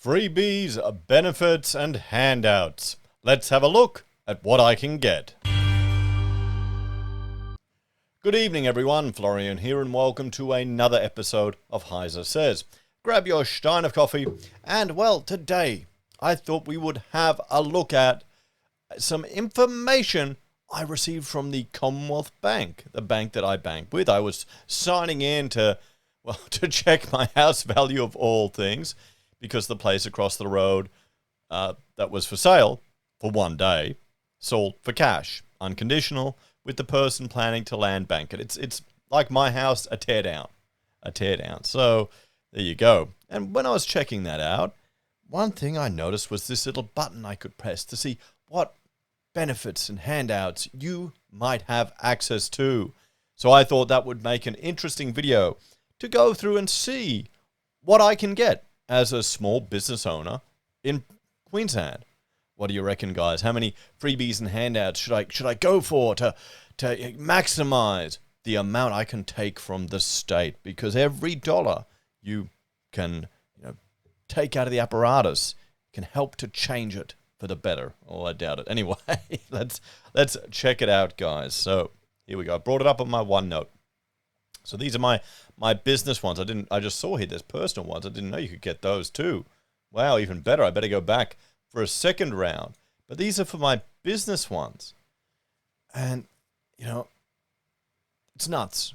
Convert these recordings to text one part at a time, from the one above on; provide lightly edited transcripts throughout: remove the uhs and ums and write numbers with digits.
Freebies, benefits, and handouts. Let's have a look at what I can get. Good evening, everyone. Florian here, and welcome to another episode of HeiseSays. Grab your stein of coffee, and well, today I thought we would have a look at some information I received from the Commonwealth Bank, the bank that I bank with. I was signing in to check my house value of all things, because the place across the road that was for sale for one day sold for cash, unconditional, with the person planning to land bank it. It's like my house, a tear down. So there you go. And when I was checking that out, one thing I noticed was this little button I could press to see what benefits and handouts you might have access to. So I thought that would make an interesting video to go through and see what I can get as a small business owner in Queensland. What do you reckon, guys? How many freebies and handouts should I go for to maximize the amount I can take from the state? Because every dollar you can take out of the apparatus can help to change it for the better. Oh, I doubt it. Anyway, let's check it out, guys. So here we go. I brought it up on my OneNote. So these are my business ones. I just saw here there's personal ones. I didn't know you could get those too. Wow, even better. I better go back for a second round. But these are for my business ones. And, it's nuts.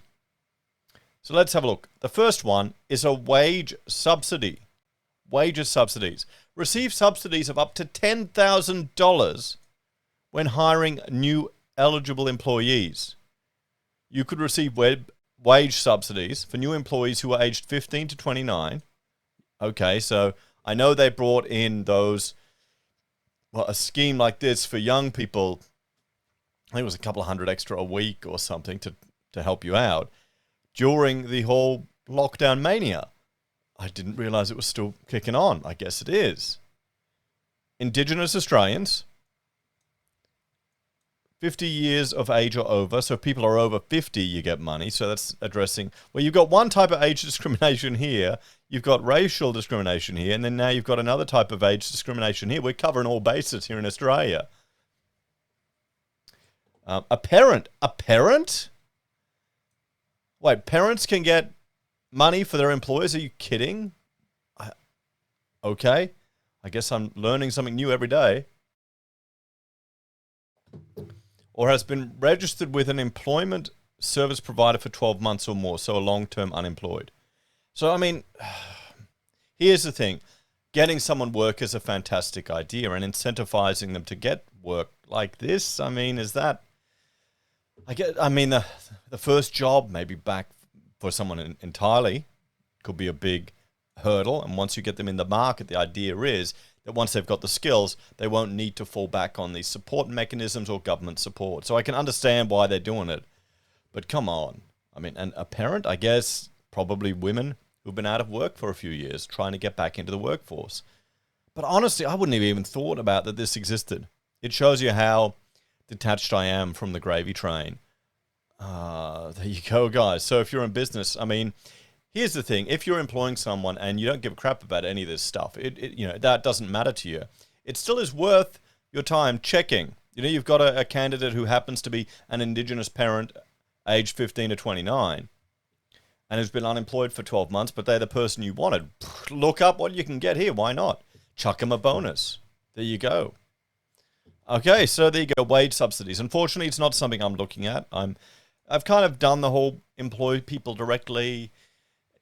So let's have a look. The first one is a wage subsidy. Wages subsidies. Receive subsidies of up to $10,000 when hiring new eligible employees. You could receive wage subsidies for new employees who are aged 15 to 29. Okay, so I know they brought in a scheme like this for young people. I think it was a couple of hundred extra a week or something to help you out during the whole lockdown mania. I didn't realize it was still kicking on. I guess it is. Indigenous Australians, 50 years of age or over. So if people are over 50, you get money. So that's addressing, well, you've got one type of age discrimination here. You've got racial discrimination here. And then now you've got another type of age discrimination here. We're covering all bases here in Australia. A parent? Wait, parents can get money for their employers? Are you kidding? Okay. I guess I'm learning something new every day. Or has been registered with an employment service provider for 12 months or more, so a long-term unemployed. So, here's the thing. Getting someone work is a fantastic idea, and incentivizing them to get work like this, is that... the first job, maybe back for someone entirely, could be a big hurdle, and once you get them in the market, the idea is that once they've got the skills, they won't need to fall back on these support mechanisms or government support. So I can understand why they're doing it. But come on. And a parent, I guess, probably women who've been out of work for a few years, trying to get back into the workforce. But honestly, I wouldn't have even thought about that this existed. It shows you how detached I am from the gravy train. There you go, guys. So if you're in business, here's the thing. If you're employing someone and you don't give a crap about any of this stuff, that doesn't matter to you. It still is worth your time checking. You've got a candidate who happens to be an Indigenous parent, aged 15 to 29, and has been unemployed for 12 months, but they're the person you wanted. Look up what you can get here. Why not? Chuck them a bonus. There you go. Okay, so there you go. Wage subsidies. Unfortunately, it's not something I'm looking at. I've kind of done the whole employ people directly.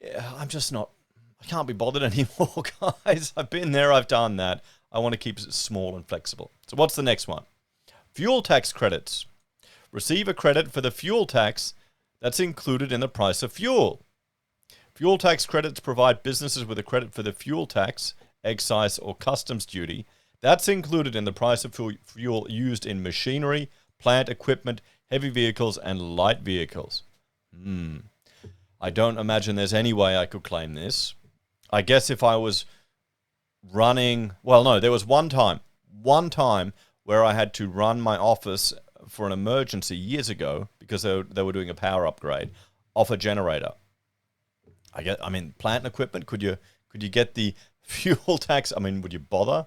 I can't be bothered anymore, guys. I've been there, I've done that. I want to keep it small and flexible. So what's the next one? Fuel tax credits. Receive a credit for the fuel tax that's included in the price of fuel. Fuel tax credits provide businesses with a credit for the fuel tax, excise, or customs duty that's included in the price of fuel used in machinery, plant equipment, heavy vehicles, and light vehicles. I don't imagine there's any way I could claim this. I guess if I was running... Well, no, there was one time where I had to run my office for an emergency years ago because they were doing a power upgrade off a generator. Plant and equipment, could you get the fuel tax. I mean, would you bother?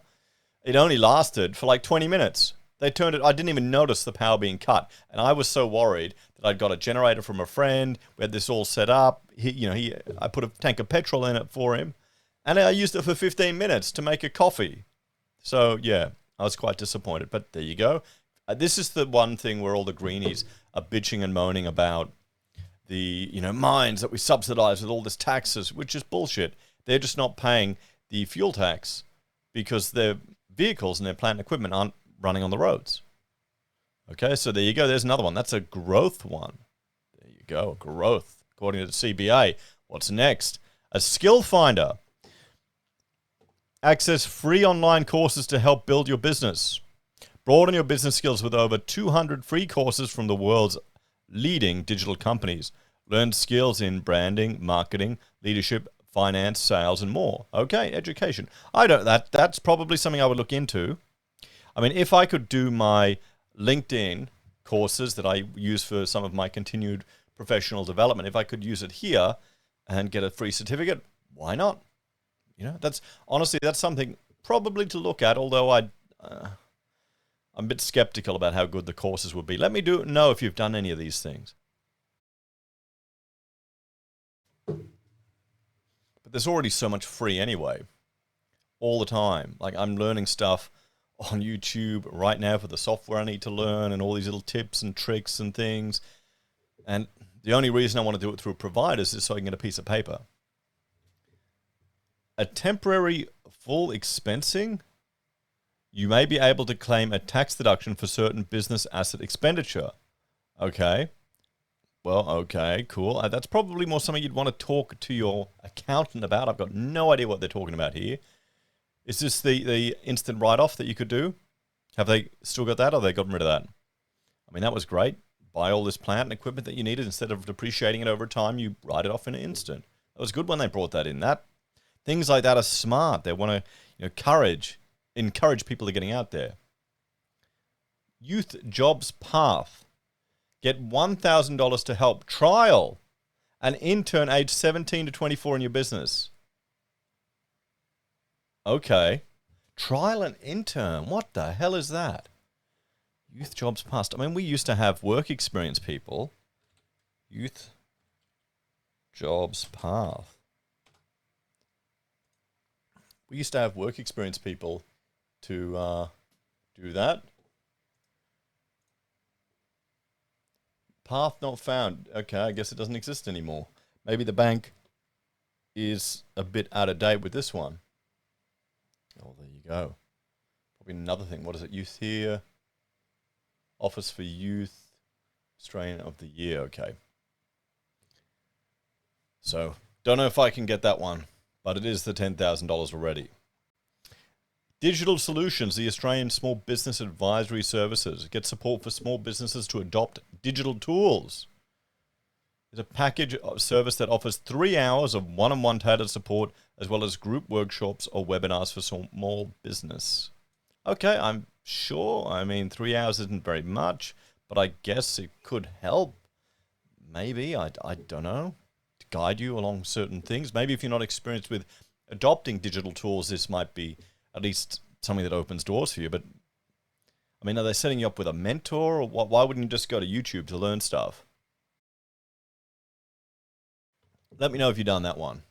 It only lasted for like 20 minutes. They turned it, I didn't even notice the power being cut. And I was so worried that I'd got a generator from a friend. We had this all set up. I put a tank of petrol in it for him. And I used it for 15 minutes to make a coffee. So, yeah, I was quite disappointed. But there you go. This is the one thing where all the greenies are bitching and moaning about the, mines that we subsidize with all this taxes, which is bullshit. They're just not paying the fuel tax because their vehicles and their plant and equipment aren't running on the roads. Okay, so there you go. There's another one. That's a growth one. There you go, growth. According to the CBA. What's next? A skill finder. Access free online courses to help build your business. Broaden your business skills with over 200 free courses from the world's leading digital companies. Learn skills in branding, marketing, leadership, finance, sales, and more. Okay, education. That's probably something I would look into. I mean, if I could do my LinkedIn courses that I use for some of my continued professional development, if I could use it here and get a free certificate, why not? That's something probably to look at, although I'm a bit skeptical about how good the courses would be. Let me know if you've done any of these things. But there's already so much free anyway, all the time. Like, I'm learning stuff on YouTube right now for the software I need to learn and all these little tips and tricks and things. And the only reason I want to do it through providers is so I can get a piece of paper. A temporary full expensing. You may be able to claim a tax deduction for certain business asset expenditure. Okay. Well, okay, cool. That's probably more something you'd want to talk to your accountant about. I've got no idea what they're talking about here. Is this the instant write-off that you could do? Have they still got that, or have they gotten rid of that? I mean, that was great. Buy all this plant and equipment that you needed. Instead of depreciating it over time, you write it off in an instant. That was good when they brought that in. Things like that are smart. They want to encourage people to getting out there. Youth Jobs Path. Get $1,000 to help trial an intern aged 17 to 24 in your business. Okay. Trial an intern. What the hell is that? Youth Jobs Path. I mean, we used to have work experience people. Youth Jobs Path. We used to have work experience people to do that. Path not found. Okay, I guess it doesn't exist anymore. Maybe the bank is a bit out of date with this one. Oh, there you go. Probably another thing. What is it? Youth here. Office for Youth. Australian of the Year. Okay. So, don't know if I can get that one, but it is the $10,000 already. Digital Solutions, the Australian Small Business Advisory Services. Get support for small businesses to adopt digital tools. It's a package of service that offers 3 hours of one-on-one tailored support, as well as group workshops or webinars for small business. Okay, I'm sure. I mean, 3 hours isn't very much, but I guess it could help. Maybe, I don't know, to guide you along certain things. Maybe if you're not experienced with adopting digital tools, this might be at least something that opens doors for you. But, I mean, are they setting you up with a mentor? Or why wouldn't you just go to YouTube to learn stuff? Let me know if you've done that one.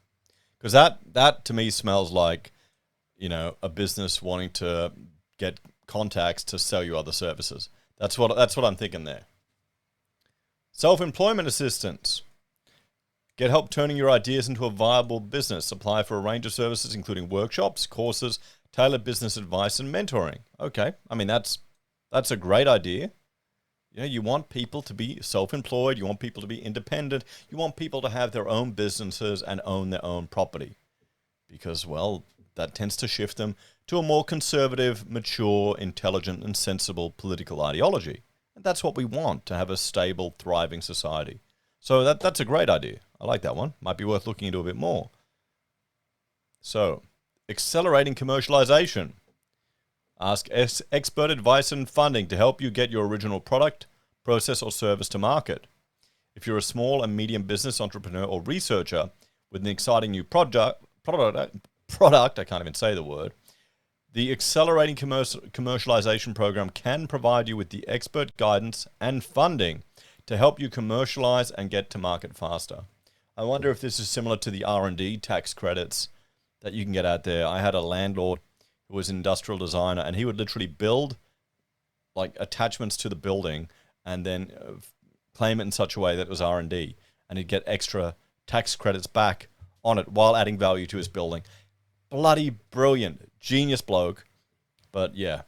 Because that to me smells like, a business wanting to get contacts to sell you other services. That's what I'm thinking there. Self-employment assistance. Get help turning your ideas into a viable business. Apply for a range of services, including workshops, courses, tailored business advice, and mentoring. Okay, I mean, that's a great idea. You want people to be self-employed. You want people to be independent. You want people to have their own businesses and own their own property. Because, well, that tends to shift them to a more conservative, mature, intelligent, and sensible political ideology. And that's what we want, to have a stable, thriving society. So that's a great idea. I like that one. Might be worth looking into a bit more. So, accelerating commercialization. Ask expert advice and funding to help you get your original product, process, or service to market. If you're a small and medium business entrepreneur or researcher with an exciting new product, product, I can't even say the word, the Accelerating Commercialization Program can provide you with the expert guidance and funding to help you commercialize and get to market faster. I wonder if this is similar to the R&D tax credits that you can get out there. I had a landlord who was an industrial designer, and he would literally build like attachments to the building and then claim it in such a way that it was R&D, and he'd get extra tax credits back on it while adding value to his building. Bloody brilliant. Genius bloke. But yeah,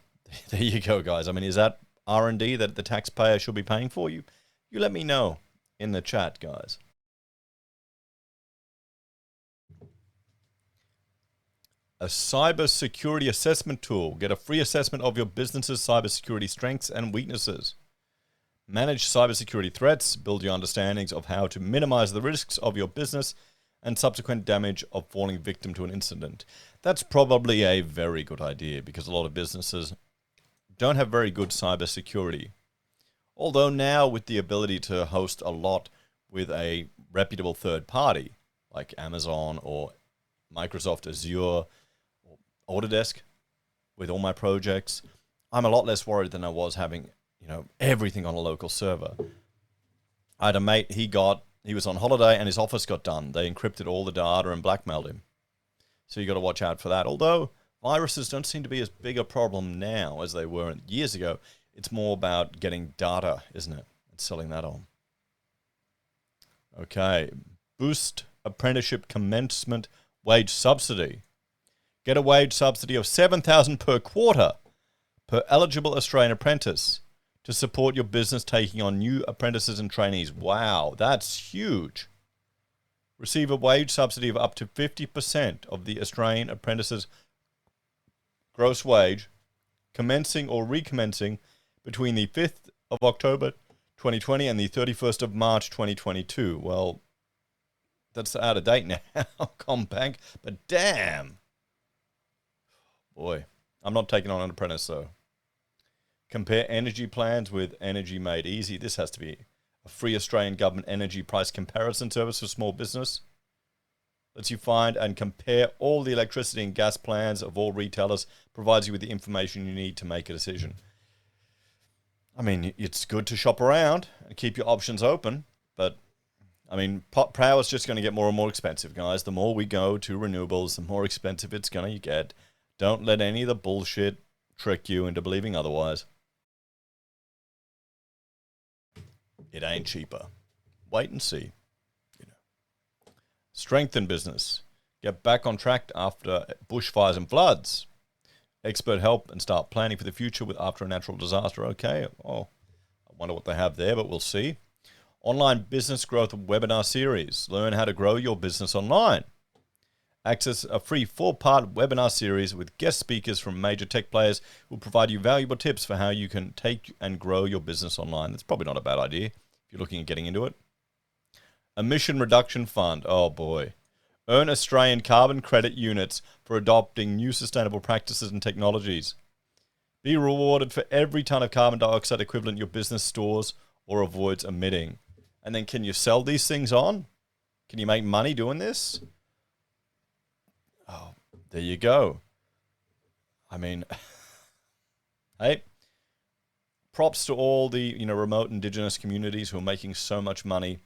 there you go, guys. I mean, is that R&D that the taxpayer should be paying for you? You let me know in the chat, guys. A cybersecurity assessment tool. Get a free assessment of your business's cybersecurity strengths and weaknesses. Manage cybersecurity threats. Build your understandings of how to minimize the risks of your business and subsequent damage of falling victim to an incident. That's probably a very good idea because a lot of businesses don't have very good cybersecurity. Although now with the ability to host a lot with a reputable third party like Amazon or Microsoft Azure or Autodesk with all my projects, I'm a lot less worried than I was having, everything on a local server. I had a mate, he was on holiday and his office got done. They encrypted all the data and blackmailed him. So you got to watch out for that. Although viruses don't seem to be as big a problem now as they were years ago. It's more about getting data, isn't it? And selling that on. Okay. Boost apprenticeship commencement wage subsidy. Get a wage subsidy of $7,000 per quarter per eligible Australian apprentice to support your business taking on new apprentices and trainees. Wow, that's huge. Receive a wage subsidy of up to 50% of the Australian apprentice's gross wage, commencing or recommencing between the 5th of October 2020 and the 31st of March 2022. Well, that's out of date now, Combank, but damn. Boy, I'm not taking on an apprentice, though. Compare energy plans with Energy Made Easy. This has to be a free Australian government energy price comparison service for small business. Lets you find and compare all the electricity and gas plans of all retailers. Provides you with the information you need to make a decision. I mean, it's good to shop around and keep your options open. But, I mean, power is just going to get more and more expensive, guys. The more we go to renewables, the more expensive it's going to get. Don't let any of the bullshit trick you into believing otherwise. It ain't cheaper. Wait and see. Strengthen business. Get back on track after bushfires and floods. Expert help and start planning for the future after a natural disaster. Okay. Oh, I wonder what they have there, but we'll see. Online business growth webinar series. Learn how to grow your business online. Access a free 4-part webinar series with guest speakers from major tech players who will provide you valuable tips for how you can take and grow your business online. That's probably not a bad idea if you're looking at getting into it. Emission Reduction Fund. Oh boy. Earn Australian carbon credit units for adopting new sustainable practices and technologies. Be rewarded for every ton of carbon dioxide equivalent your business stores or avoids emitting. And then can you sell these things on? Can you make money doing this? Oh, there you go. I mean, hey, props to all the remote indigenous communities who are making so much money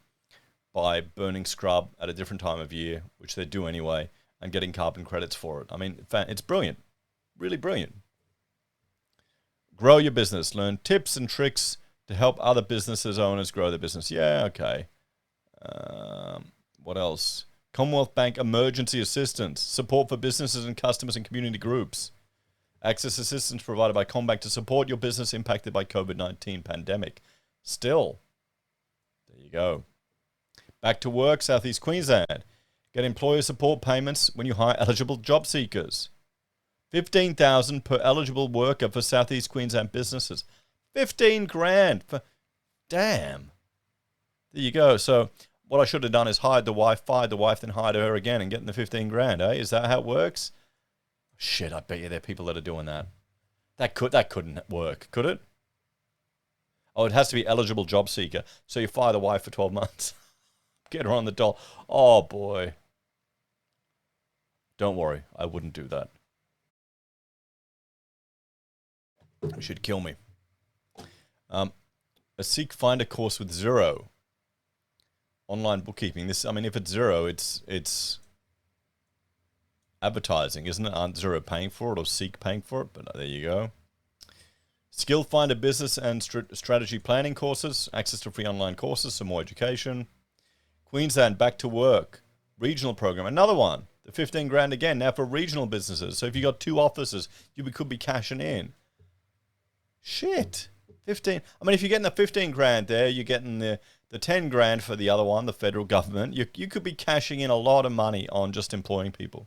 by burning scrub at a different time of year, which they do anyway, and getting carbon credits for it. I mean, it's brilliant. Really brilliant. Grow your business. Learn tips and tricks to help other businesses owners grow their business. Yeah, okay. What else? Commonwealth Bank Emergency Assistance. Support for businesses and customers and community groups. Access assistance provided by CommBank to support your business impacted by COVID-19 pandemic. Still, there you go. Back to work, Southeast Queensland. Get employer support payments when you hire eligible job seekers. $15,000 per eligible worker for Southeast Queensland businesses. $15,000 for, damn. There you go. So what I should have done is hired the wife, fired the wife, then hired her again and getting the $15,000. Eh? Is that how it works? Shit, I bet you there are people that are doing that. That couldn't work, could it? Oh, it has to be eligible job seeker. So you fire the wife for 12 months. Get her on the doll. Oh, boy. Don't worry, I wouldn't do that. You should kill me. A Seek Finder course with Xero. Online bookkeeping. This, I mean, if it's Xero, it's advertising, isn't it? Aren't Xero paying for it or Seek paying for it? But there you go. Skill Finder business and strategy planning courses. Access to free online courses, some more education. Queensland Back to Work regional program. Another one. The 15 grand again now for regional businesses. So if you got 2 offices, you could be cashing in. Shit. 15. I mean, if you're getting the 15 grand there, you're getting the 10 grand for the other one, the federal government. You could be cashing in a lot of money on just employing people.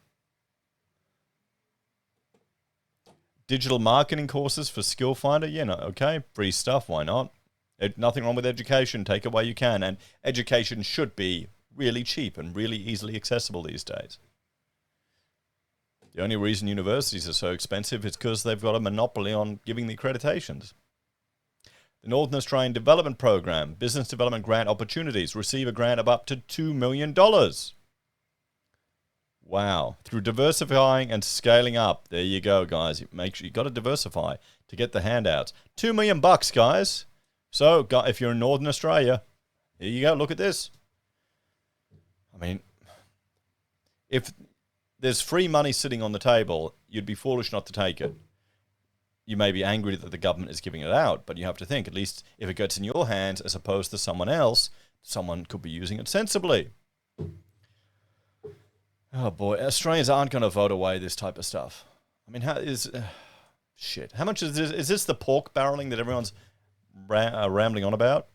Digital marketing courses for Skill Finder. Yeah, no, okay. Free stuff. Why not? Nothing wrong with education. Take it while you can. And education should be really cheap and really easily accessible these days. The only reason universities are so expensive is because they've got a monopoly on giving the accreditations. The Northern Australian Development Program, Business Development Grant Opportunities, receive a grant of up to $2 million. Wow. Through diversifying and scaling up. There you go, guys. Make sure you got to diversify to get the handouts. $2 million, guys. So, if you're in Northern Australia, here you go. Look at this. I mean, if there's free money sitting on the table, you'd be foolish not to take it. You may be angry that the government is giving it out, but you have to think, at least if it gets in your hands as opposed to someone else, someone could be using it sensibly. Oh boy, Australians aren't going to vote away this type of stuff. I mean, shit. How much is this? Is this the pork barreling that everyone's rambling on about?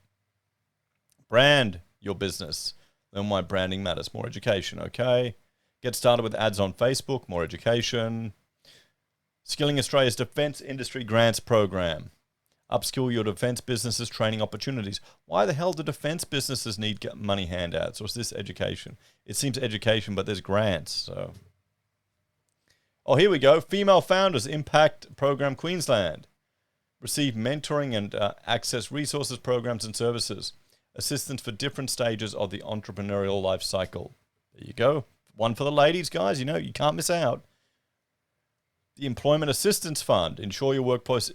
Brand your business. Learn why branding matters. More education, okay? Get started with ads on Facebook. More education. Skilling Australia's Defence Industry Grants Program. Upskill your defence businesses training opportunities. Why the hell do defence businesses need money handouts? Or is this education? It seems education, but there's grants. So, oh, here we go. Female Founders Impact Program Queensland. Receive mentoring and access resources, programs and services. Assistance for different stages of the entrepreneurial life cycle. There you go. One for the ladies, guys. You know, you can't miss out. The Employment Assistance Fund. Ensure your workplace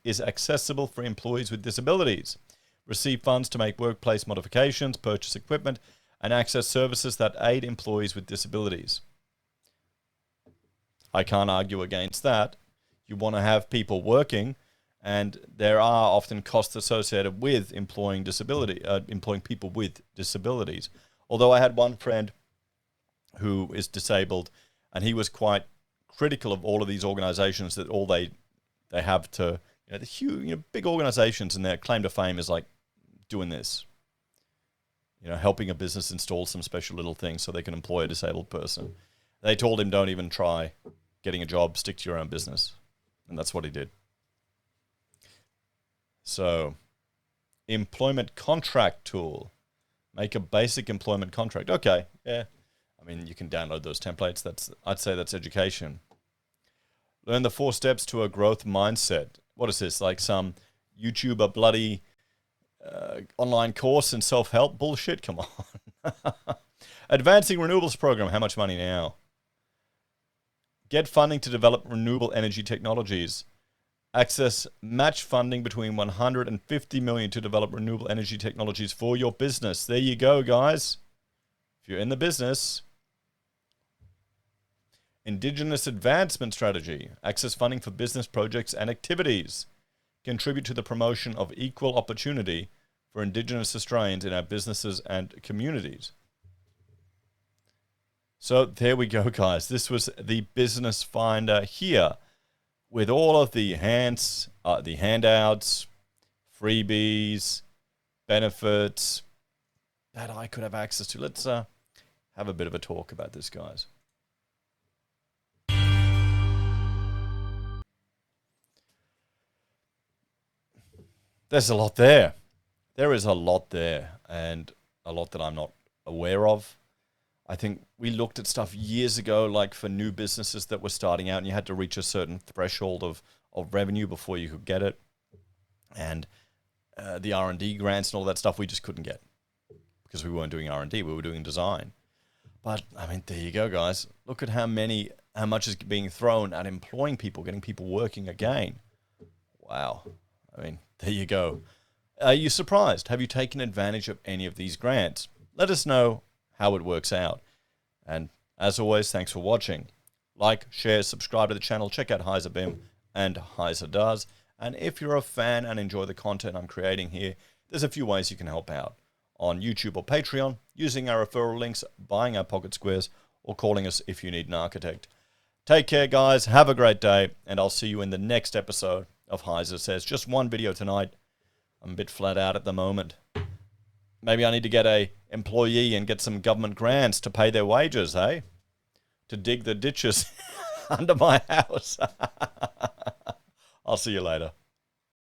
is accessible for employees with disabilities. Receive funds to make workplace modifications, purchase equipment, and access services that aid employees with disabilities. I can't argue against that. You want to have people working, and there are often costs associated with employing people with disabilities. Although I had one friend who is disabled, and he was quite critical of all of these organizations that all they have to, the huge, big organizations, and their claim to fame is like doing this, helping a business install some special little things so they can employ a disabled person. They told him, don't even try getting a job, stick to your own business. And that's what he did. So, employment contract tool. Make a basic employment contract. Okay, yeah. I mean, you can download those templates. I'd say that's education. Learn the 4 steps to a growth mindset. What is this? Like some YouTuber bloody online course in self-help bullshit? Come on. Advancing Renewables Program. How much money now? Get funding to develop renewable energy technologies. Access match funding between 100 and 50 million to develop renewable energy technologies for your business. There you go, guys. If you're in the business. Indigenous Advancement Strategy. Access funding for business projects and activities. Contribute to the promotion of equal opportunity for Indigenous Australians in our businesses and communities. So there we go, guys. This was the Business Finder here with all of the handouts, freebies, benefits that I could have access to. Let's have a bit of a talk about this, guys. There's a lot there. There is a lot there, and a lot that I'm not aware of. I think we looked at stuff years ago, like for new businesses that were starting out, and you had to reach a certain threshold of revenue before you could get it. And the R&D grants and all that stuff we just couldn't get because we weren't doing R&D, we were doing design. But, I mean, there you go, guys. Look Look at how much is being thrown at employing people, getting people working again. Wow. I mean, there you go. Are you surprised? Have you taken advantage of any of these grants? Let us know how it works out. And as always, thanks for watching. Like, share, subscribe to the channel. Check out Heise BIM and Heise Does. And if you're a fan and enjoy the content I'm creating here, there's a few ways you can help out. On YouTube or Patreon, using our referral links, buying our pocket squares, or calling us if you need an architect. Take care, guys. Have a great day. And I'll see you in the next episode of HeiseSays. Just one video tonight. I'm a bit flat out at the moment. Maybe I need to get a employee and get some government grants to pay their wages, hey? To dig the ditches under my house. I'll see you later.